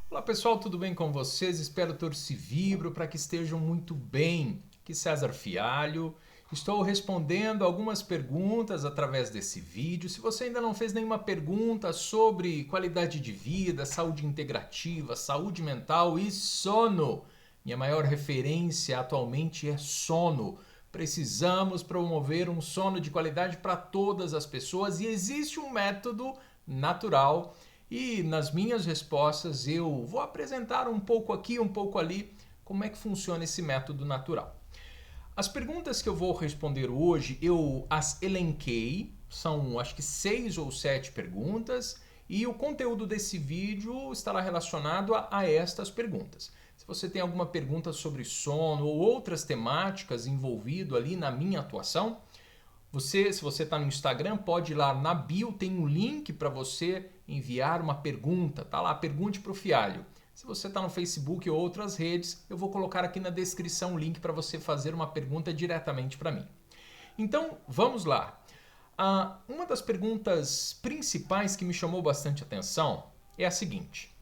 Olá pessoal, tudo bem com vocês? Espero torcer vibro para que estejam muito bem. Aqui César Fialho. Estou respondendo algumas perguntas através desse vídeo. Se você ainda não fez nenhuma pergunta sobre qualidade de vida, saúde integrativa, saúde mental e sono, minha maior referência atualmente é sono. Precisamos promover um sono de qualidade para todas as pessoas e existe um método natural e nas minhas respostas eu vou apresentar um pouco aqui, um pouco ali, como é que funciona esse método natural. As perguntas que eu vou responder hoje, eu as elenquei, são acho que 6 ou 7 perguntas, e o conteúdo desse vídeo estará relacionado a estas perguntas. Se você tem alguma pergunta sobre sono ou outras temáticas envolvido ali na minha atuação, se você está no Instagram, pode ir lá na bio, tem um link para você enviar uma pergunta. Tá lá, pergunte para o Fialho. Se você está no Facebook ou outras redes, eu vou colocar aqui na descrição o link para você fazer uma pergunta diretamente para mim. Então, vamos lá. Uma das perguntas principais que me chamou bastante atenção é a seguinte.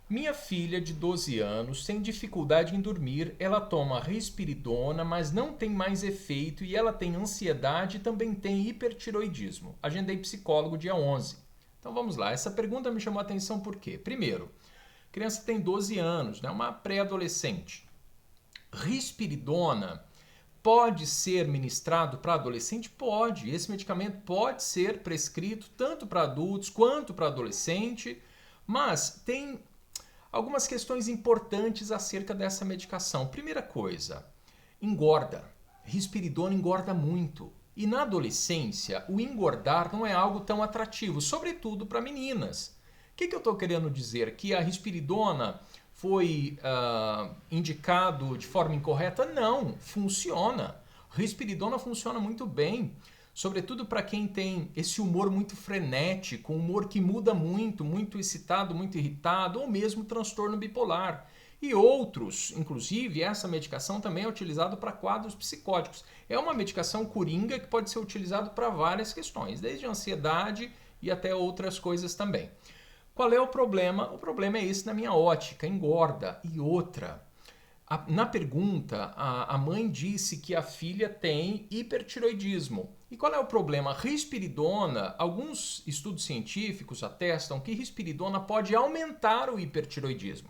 Minha filha de 12 anos tem dificuldade em dormir, ela toma risperidona, mas não tem mais efeito e ela tem ansiedade e também tem hipertiroidismo. Agendei psicólogo dia 11. Então vamos lá, essa pergunta me chamou a atenção por quê? Primeiro, a criança tem 12 anos, né, uma pré-adolescente. Risperidona pode ser ministrado para adolescente? Pode. Esse medicamento pode ser prescrito tanto para adultos quanto para adolescente, mas tem algumas questões importantes acerca dessa medicação. Primeira coisa, engorda. Risperidona engorda muito. E na adolescência, o engordar não é algo tão atrativo, sobretudo para meninas. O que eu estou querendo dizer? Que a risperidona foi indicado de forma incorreta? Não, funciona. Risperidona funciona muito bem, sobretudo para quem tem esse humor muito frenético, um humor que muda muito, muito excitado, muito irritado, ou mesmo transtorno bipolar. E outros, inclusive, essa medicação também é utilizada para quadros psicóticos. É uma medicação coringa que pode ser utilizada para várias questões, desde ansiedade e até outras coisas também. Qual é o problema? O problema é esse na minha ótica, engorda. E outra, na pergunta, a mãe disse que a filha tem hipertiroidismo. E qual é o problema? Risperidona, alguns estudos científicos atestam que risperidona pode aumentar o hipertiroidismo.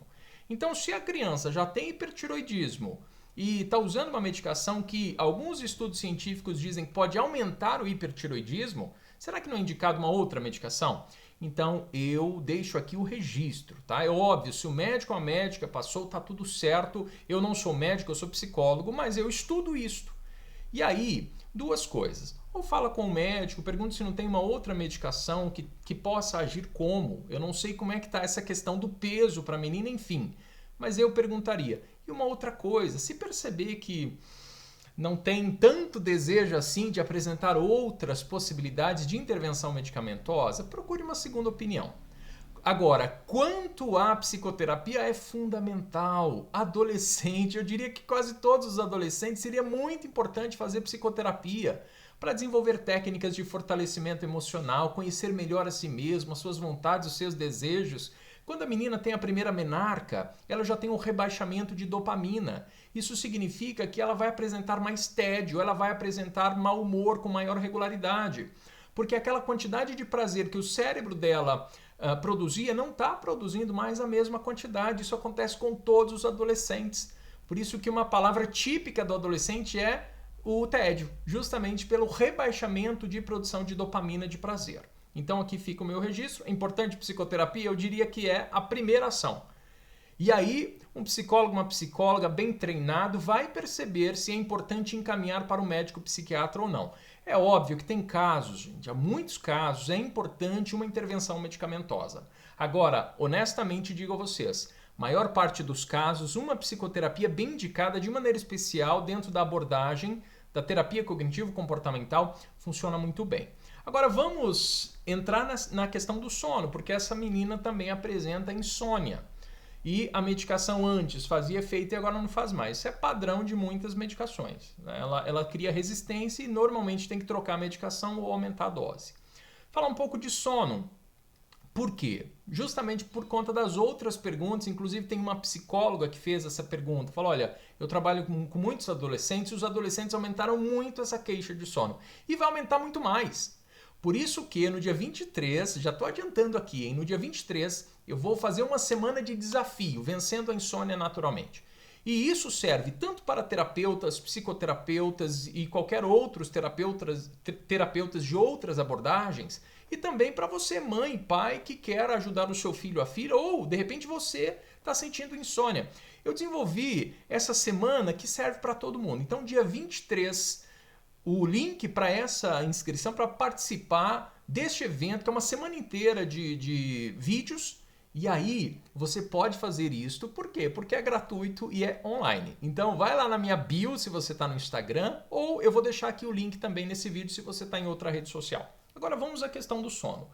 Então, se a criança já tem hipertiroidismo e está usando uma medicação que alguns estudos científicos dizem que pode aumentar o hipertiroidismo, será que não é indicado uma outra medicação? Então eu deixo aqui o registro, tá? É óbvio, se o médico ou a médica passou, tá tudo certo. Eu não sou médico, eu sou psicólogo, mas eu estudo isto. E aí, duas coisas. Ou fala com o médico, pergunta se não tem uma outra medicação que possa agir como. Eu não sei como é que está essa questão do peso para a menina, enfim. Mas eu perguntaria. E uma outra coisa, se perceber que não tem tanto desejo assim de apresentar outras possibilidades de intervenção medicamentosa, procure uma segunda opinião. Agora, quanto à psicoterapia é fundamental. Adolescente, eu diria que quase todos os adolescentes seria muito importante fazer psicoterapia para desenvolver técnicas de fortalecimento emocional, conhecer melhor a si mesmo, as suas vontades, os seus desejos. Quando a menina tem a primeira menarca, ela já tem um rebaixamento de dopamina. Isso significa que ela vai apresentar mais tédio, ela vai apresentar mau humor com maior regularidade. Porque aquela quantidade de prazer que o cérebro dela produzia não está produzindo mais a mesma quantidade. Isso acontece com todos os adolescentes. Por isso que uma palavra típica do adolescente é o tédio, justamente pelo rebaixamento de produção de dopamina de prazer. Então aqui fica o meu registro. Importante psicoterapia, eu diria que é a primeira ação. E aí, um psicólogo, uma psicóloga bem treinado vai perceber se é importante encaminhar para o médico psiquiatra ou não. É óbvio que tem casos, gente, há muitos casos, é importante uma intervenção medicamentosa. Agora, honestamente digo a vocês, maior parte dos casos, uma psicoterapia bem indicada de maneira especial dentro da abordagem da terapia cognitivo-comportamental funciona muito bem. Agora vamos entrar na questão do sono, porque essa menina também apresenta insônia. E a medicação antes fazia efeito e agora não faz mais. Isso é padrão de muitas medicações. Ela cria resistência e normalmente tem que trocar a medicação ou aumentar a dose. Falar um pouco de sono. Por quê? Justamente por conta das outras perguntas, inclusive tem uma psicóloga que fez essa pergunta, falou, olha, eu trabalho com muitos adolescentes e os adolescentes aumentaram muito essa queixa de sono e vai aumentar muito mais. Por isso que no dia 23, já estou adiantando aqui, hein? No dia 23 eu vou fazer uma semana de desafio, vencendo a insônia naturalmente. E isso serve tanto para terapeutas, psicoterapeutas e qualquer outros terapeutas de outras abordagens, e também para você, mãe, pai, que quer ajudar o seu filho, a filha, ou de repente você está sentindo insônia. Eu desenvolvi essa semana que serve para todo mundo. Então, dia 23, o link para essa inscrição, para participar deste evento, que é uma semana inteira de vídeos. E aí, você pode fazer isto, por quê? Porque é gratuito e é online. Então, vai lá na minha bio se você está no Instagram, ou eu vou deixar aqui o link também nesse vídeo se você está em outra rede social. Agora, vamos à questão do sono.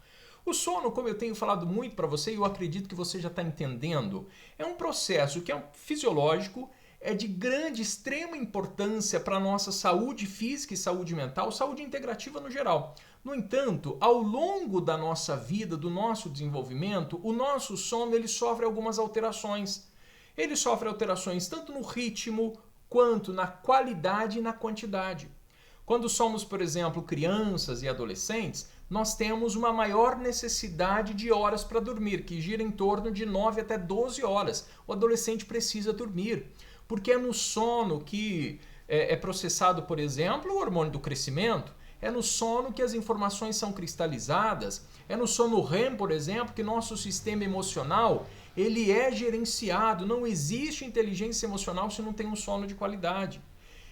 O sono, como eu tenho falado muito para você, e eu acredito que você já está entendendo, é um processo que é fisiológico, é de grande, extrema importância para a nossa saúde física e saúde mental, saúde integrativa no geral. No entanto, ao longo da nossa vida, do nosso desenvolvimento, o nosso sono ele sofre algumas alterações. Ele sofre alterações tanto no ritmo, quanto na qualidade e na quantidade. Quando somos, por exemplo, crianças e adolescentes, nós temos uma maior necessidade de horas para dormir, que gira em torno de 9 até 12 horas. O adolescente precisa dormir, porque é no sono que é processado, por exemplo, o hormônio do crescimento, é no sono que as informações são cristalizadas, é no sono REM, por exemplo, que nosso sistema emocional ele é gerenciado. Não existe inteligência emocional se não tem um sono de qualidade.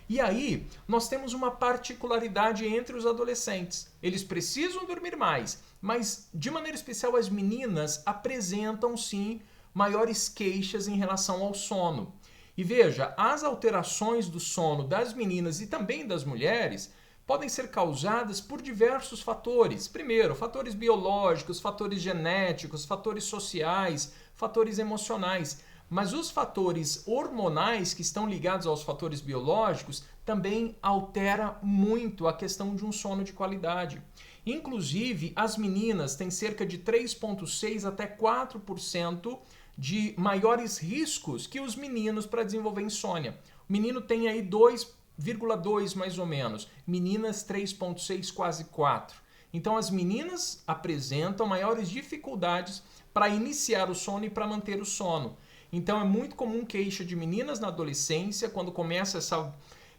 E aí, nós temos uma particularidade entre os adolescentes. Eles precisam dormir mais, mas de maneira especial as meninas apresentam sim maiores queixas em relação ao sono. E veja, as alterações do sono das meninas e também das mulheres podem ser causadas por diversos fatores. Primeiro, fatores biológicos, fatores genéticos, fatores sociais, fatores emocionais. Mas os fatores hormonais que estão ligados aos fatores biológicos também altera muito a questão de um sono de qualidade. Inclusive, as meninas têm cerca de 3,6% até 4% de maiores riscos que os meninos para desenvolver insônia. O menino tem aí 2,2 mais ou menos, meninas 3,6, quase 4. Então as meninas apresentam maiores dificuldades para iniciar o sono e para manter o sono. Então é muito comum queixa de meninas na adolescência, quando começa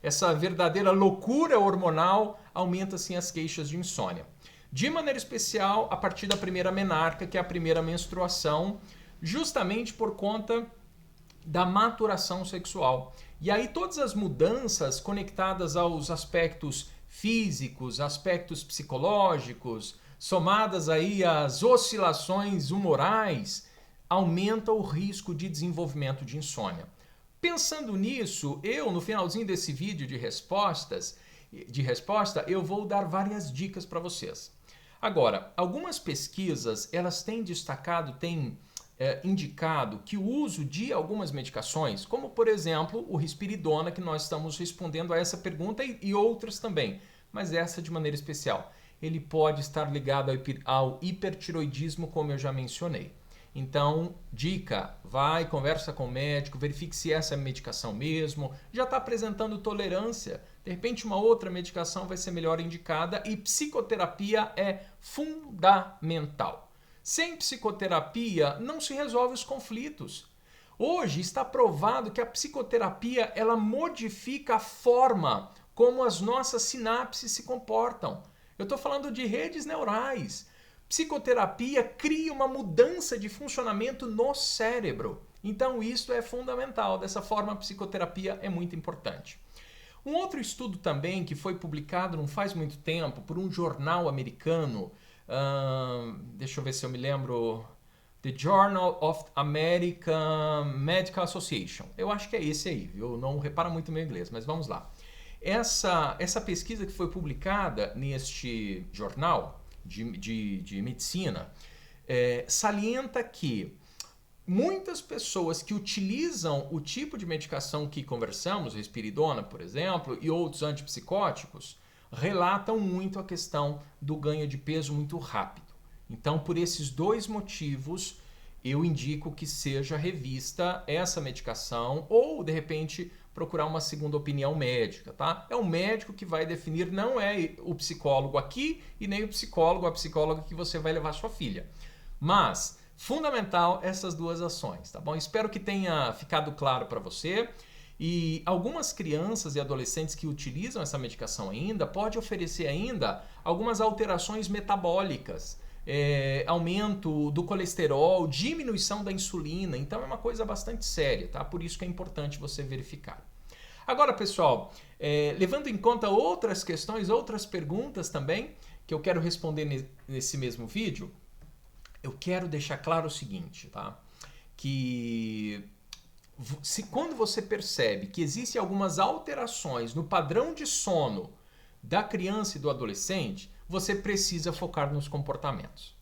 essa verdadeira loucura hormonal, aumenta-se as queixas de insônia. De maneira especial, a partir da primeira menarca, que é a primeira menstruação, justamente por conta da maturação sexual. E aí todas as mudanças conectadas aos aspectos físicos, aspectos psicológicos, somadas aí às oscilações humorais, aumenta o risco de desenvolvimento de insônia. Pensando nisso, eu no finalzinho desse vídeo de resposta, eu vou dar várias dicas para vocês. Agora, algumas pesquisas, elas têm indicado que o uso de algumas medicações, como por exemplo o risperidona, que nós estamos respondendo a essa pergunta e outras também, mas essa de maneira especial, ele pode estar ligado ao hipertiroidismo, como eu já mencionei. Então, dica, vai, conversa com o médico, verifique se essa é a medicação mesmo, já está apresentando tolerância, de repente uma outra medicação vai ser melhor indicada e psicoterapia é fundamental. Sem psicoterapia não se resolve os conflitos. Hoje está provado que a psicoterapia ela modifica a forma como as nossas sinapses se comportam. Eu estou falando de redes neurais. Psicoterapia cria uma mudança de funcionamento no cérebro. Então isso é fundamental. Dessa forma, a psicoterapia é muito importante. Um outro estudo também que foi publicado não faz muito tempo por um jornal americano, deixa eu ver se eu me lembro, The Journal of American Medical Association. Eu acho que é esse aí, viu? Não repara muito no meu inglês, mas vamos lá. Essa pesquisa que foi publicada neste jornal de medicina salienta que muitas pessoas que utilizam o tipo de medicação que conversamos, risperidona, por exemplo, e outros antipsicóticos, relatam muito a questão do ganho de peso muito rápido. Então, por esses dois motivos, eu indico que seja revista essa medicação ou, de repente, procurar uma segunda opinião médica, tá? É o médico que vai definir, não é o psicólogo aqui e nem o psicólogo, a psicóloga que você vai levar sua filha. Mas, fundamental essas duas ações, tá bom? Espero que tenha ficado claro para você. E algumas crianças e adolescentes que utilizam essa medicação ainda, pode oferecer ainda algumas alterações metabólicas, aumento do colesterol, diminuição da insulina, então é uma coisa bastante séria, tá? Por isso que é importante você verificar. Agora, pessoal, levando em conta outras questões, outras perguntas também, que eu quero responder nesse mesmo vídeo, eu quero deixar claro o seguinte, tá? Que quando você percebe que existem algumas alterações no padrão de sono da criança e do adolescente, você precisa focar nos comportamentos.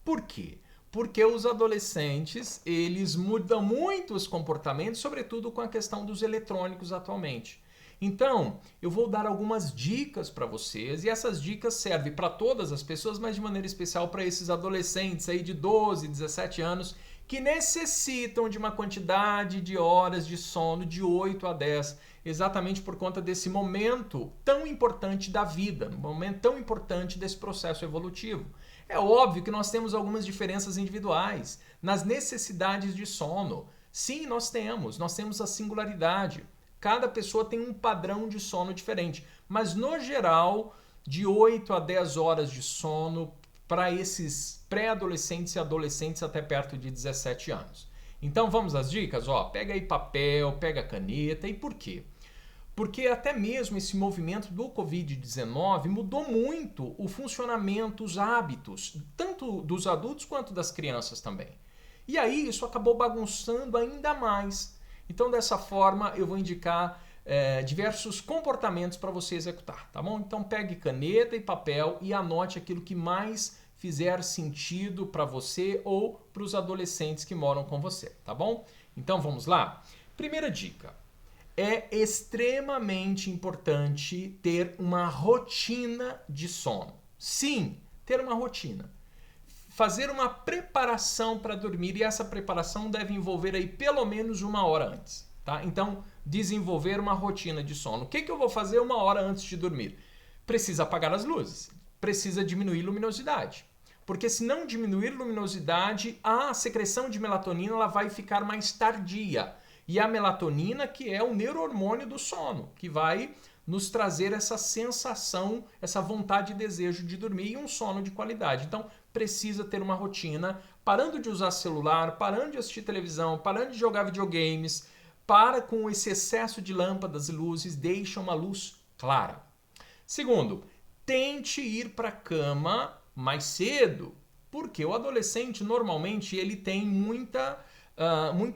Por quê? Porque os adolescentes, eles mudam muito os comportamentos, sobretudo com a questão dos eletrônicos atualmente. Então, eu vou dar algumas dicas para vocês, e essas dicas servem para todas as pessoas, mas de maneira especial para esses adolescentes aí de 12, 17 anos, que necessitam de uma quantidade de horas de sono de 8 a 10, exatamente por conta desse momento tão importante da vida, um momento tão importante desse processo evolutivo. É óbvio que nós temos algumas diferenças individuais nas necessidades de sono. Sim, nós temos a singularidade. Cada pessoa tem um padrão de sono diferente, mas no geral, de 8 a 10 horas de sono para esses pré-adolescentes e adolescentes até perto de 17 anos. Então vamos às dicas? Pega aí papel, pega caneta. E por quê? Porque até mesmo esse movimento do Covid-19 mudou muito o funcionamento, os hábitos, tanto dos adultos quanto das crianças também. E aí isso acabou bagunçando ainda mais. Então dessa forma eu vou indicar diversos comportamentos para você executar, tá bom? Então pegue caneta e papel e anote aquilo que mais fizer sentido para você ou para os adolescentes que moram com você, tá bom? Então vamos lá? Primeira dica. É extremamente importante ter uma rotina de sono. Sim, ter uma rotina. Fazer uma preparação para dormir, e essa preparação deve envolver aí pelo menos 1 hora antes, tá? Então, desenvolver uma rotina de sono. O que eu vou fazer 1 hora antes de dormir? Precisa apagar as luzes, precisa diminuir a luminosidade. Porque se não diminuir a luminosidade, a secreção de melatonina ela vai ficar mais tardia. E a melatonina, que é o neurohormônio do sono, que vai nos trazer essa sensação, essa vontade e desejo de dormir e um sono de qualidade. Então, precisa ter uma rotina, parando de usar celular, parando de assistir televisão, parando de jogar videogames, para com esse excesso de lâmpadas e luzes, deixa uma luz clara. Segundo, tente ir para a cama mais cedo, porque o adolescente normalmente ele tem muita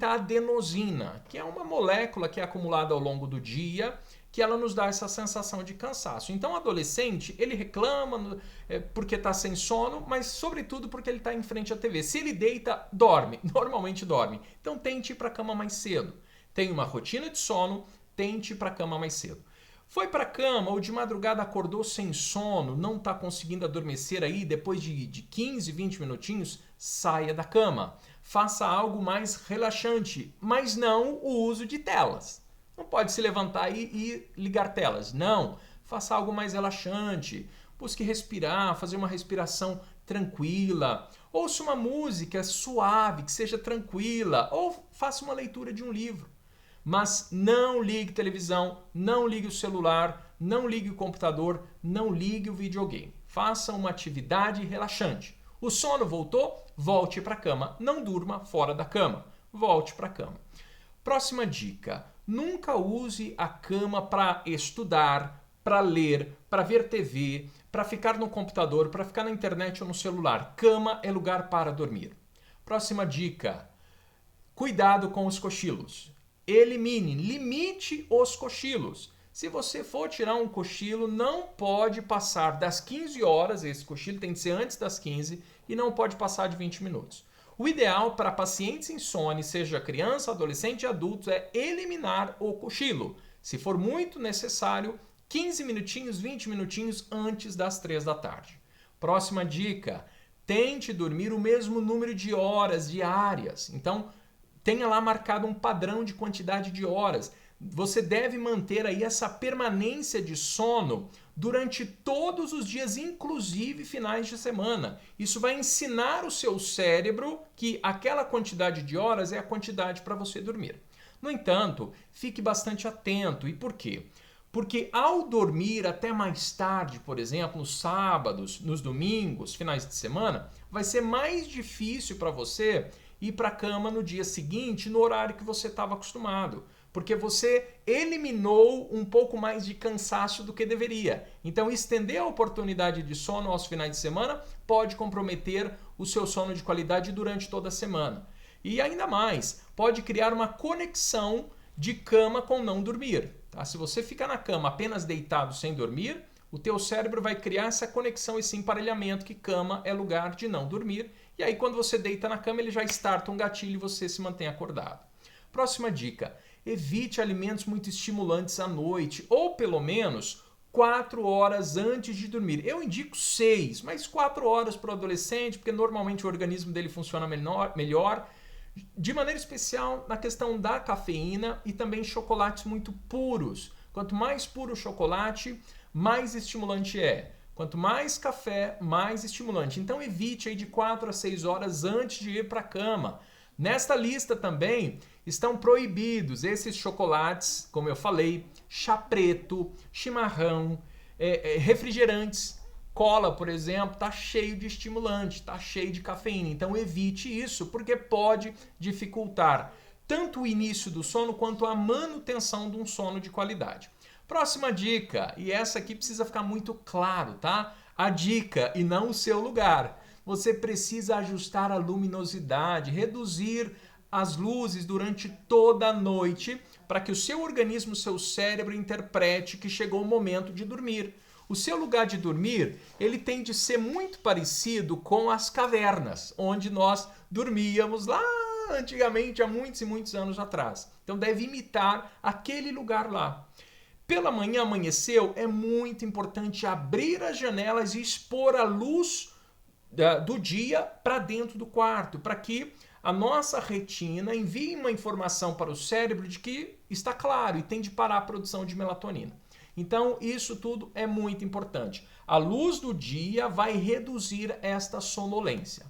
adenosina, que é uma molécula que é acumulada ao longo do dia, que ela nos dá essa sensação de cansaço. Então o adolescente, ele reclama porque está sem sono, mas sobretudo porque ele está em frente à TV. Se ele deita, dorme, normalmente dorme. Então tente ir para a cama mais cedo. Tenha uma rotina de sono, tente ir para a cama mais cedo. Foi para a cama ou de madrugada acordou sem sono, não está conseguindo adormecer aí, depois de 15, 20 minutinhos, saia da cama. Faça algo mais relaxante, mas não o uso de telas. Não pode se levantar e ligar telas. Não, faça algo mais relaxante. Busque respirar, fazer uma respiração tranquila. Ouça uma música suave, que seja tranquila. Ou faça uma leitura de um livro. Mas não ligue televisão, não ligue o celular, não ligue o computador, não ligue o videogame. Faça uma atividade relaxante. O sono voltou? Volte para a cama. Não durma fora da cama. Volte para a cama. Próxima dica. Nunca use a cama para estudar, para ler, para ver TV, para ficar no computador, para ficar na internet ou no celular. Cama é lugar para dormir. Próxima dica. Cuidado com os cochilos. Limite os cochilos. Se você for tirar um cochilo, não pode passar das 15 horas, esse cochilo tem que ser antes das 15 e não pode passar de 20 minutos. O ideal para pacientes insones, seja criança, adolescente e adultos, é eliminar o cochilo. Se for muito necessário, 15 minutinhos, 20 minutinhos antes das 3 da tarde. Próxima dica, tente dormir o mesmo número de horas diárias. Então, tenha lá marcado um padrão de quantidade de horas. Você deve manter aí essa permanência de sono durante todos os dias, inclusive finais de semana. Isso vai ensinar o seu cérebro que aquela quantidade de horas é a quantidade para você dormir. No entanto, fique bastante atento. E por quê? Porque ao dormir até mais tarde, por exemplo, nos sábados, nos domingos, finais de semana, vai ser mais difícil para você ir para a cama no dia seguinte, no horário que você estava acostumado. Porque você eliminou um pouco mais de cansaço do que deveria. Então, estender a oportunidade de sono aos finais de semana pode comprometer o seu sono de qualidade durante toda a semana. E ainda mais, pode criar uma conexão de cama com não dormir. Tá? Se você fica na cama apenas deitado sem dormir, o teu cérebro vai criar essa conexão, esse emparelhamento que cama é lugar de não dormir. E aí quando você deita na cama, ele já starta um gatilho e você se mantém acordado. Próxima dica, evite alimentos muito estimulantes à noite, ou pelo menos 4 horas antes de dormir. Eu indico 6, mas 4 horas para o adolescente, porque normalmente o organismo dele funciona melhor. De maneira especial na questão da cafeína e também chocolates muito puros. Quanto mais puro o chocolate, mais estimulante é. Quanto mais café, mais estimulante. Então evite aí de 4 a 6 horas antes de ir para a cama. Nesta lista também estão proibidos esses chocolates, como eu falei, chá preto, chimarrão, refrigerantes. Cola, por exemplo, está cheio de estimulante, está cheio de cafeína. Então evite isso, porque pode dificultar tanto o início do sono quanto a manutenção de um sono de qualidade. Próxima dica, e essa aqui precisa ficar muito claro, tá? A dica e não o seu lugar. Você precisa ajustar a luminosidade, reduzir as luzes durante toda a noite para que o seu organismo, o seu cérebro interprete que chegou o momento de dormir. O seu lugar de dormir, ele tem de ser muito parecido com as cavernas, onde nós dormíamos lá antigamente, há muitos e muitos anos atrás. Então deve imitar aquele lugar lá. Pela manhã, amanheceu, é muito importante abrir as janelas e expor a luz do dia para dentro do quarto, para que a nossa retina envie uma informação para o cérebro de que está claro e tem de parar a produção de melatonina. Então, isso tudo é muito importante. A luz do dia vai reduzir esta sonolência.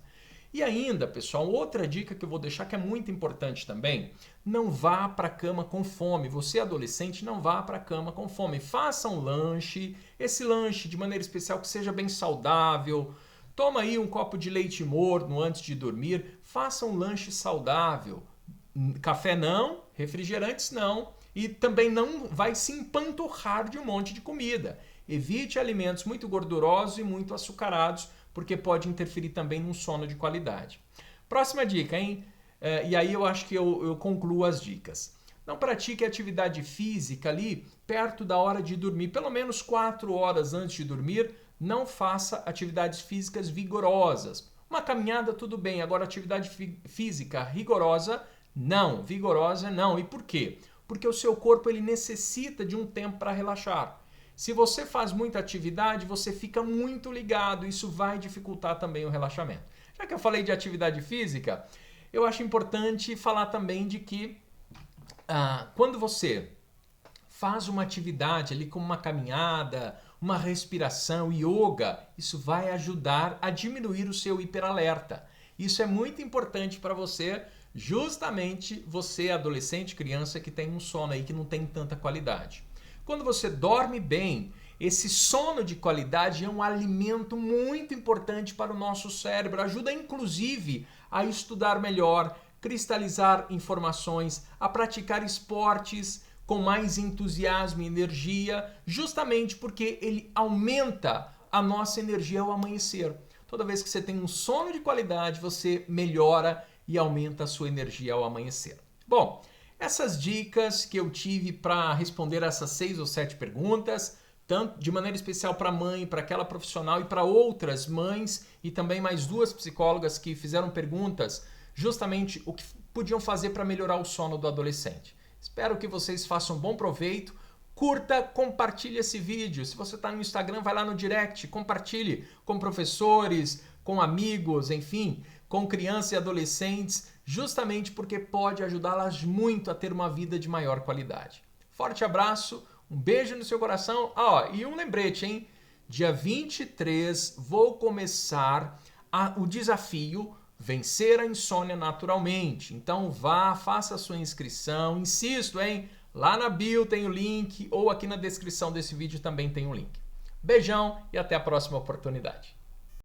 E ainda, pessoal, outra dica que eu vou deixar que é muito importante também, não vá para a cama com fome. Você, adolescente, não vá para a cama com fome. Faça um lanche, esse lanche de maneira especial que seja bem saudável. Toma aí um copo de leite morno antes de dormir. Faça um lanche saudável. Café não, refrigerantes não. E também não vai se empanturrar de um monte de comida. Evite alimentos muito gordurosos e muito açucarados, porque pode interferir também num sono de qualidade. Próxima dica, hein? E aí eu acho que eu concluo as dicas. Não pratique atividade física ali perto da hora de dormir. Pelo menos 4 horas antes de dormir, não faça atividades físicas vigorosas. Uma caminhada, tudo bem. Agora, atividade física rigorosa, não. Vigorosa, não. E por quê? Porque o seu corpo ele necessita de um tempo para relaxar. Se você faz muita atividade, você fica muito ligado. Isso vai dificultar também o relaxamento. Já que eu falei de atividade física, eu acho importante falar também de que quando você faz uma atividade ali como uma caminhada, uma respiração, yoga, isso vai ajudar a diminuir o seu hiperalerta. Isso é muito importante para você, justamente você, adolescente, criança que tem um sono aí que não tem tanta qualidade. Quando você dorme bem, esse sono de qualidade é um alimento muito importante para o nosso cérebro. Ajuda, inclusive, a estudar melhor, cristalizar informações, a praticar esportes com mais entusiasmo e energia, justamente porque ele aumenta a nossa energia ao amanhecer. Toda vez que você tem um sono de qualidade, você melhora e aumenta a sua energia ao amanhecer. Bom, essas dicas que eu tive para responder essas 6 ou 7 perguntas, tanto de maneira especial para a mãe, para aquela profissional e para outras mães e também mais 2 psicólogas que fizeram perguntas justamente o que podiam fazer para melhorar o sono do adolescente. Espero que vocês façam bom proveito. Curta, compartilhe esse vídeo. Se você está no Instagram, vai lá no direct, compartilhe com professores, com amigos, enfim, com crianças e adolescentes, justamente porque pode ajudá-las muito a ter uma vida de maior qualidade. Forte abraço, um beijo no seu coração. E um lembrete, hein? Dia 23 vou começar o desafio Vencer a Insônia Naturalmente. Então vá, faça a sua inscrição. Insisto, hein? Lá na bio tem o link ou aqui na descrição desse vídeo também tem o link. Beijão e até a próxima oportunidade.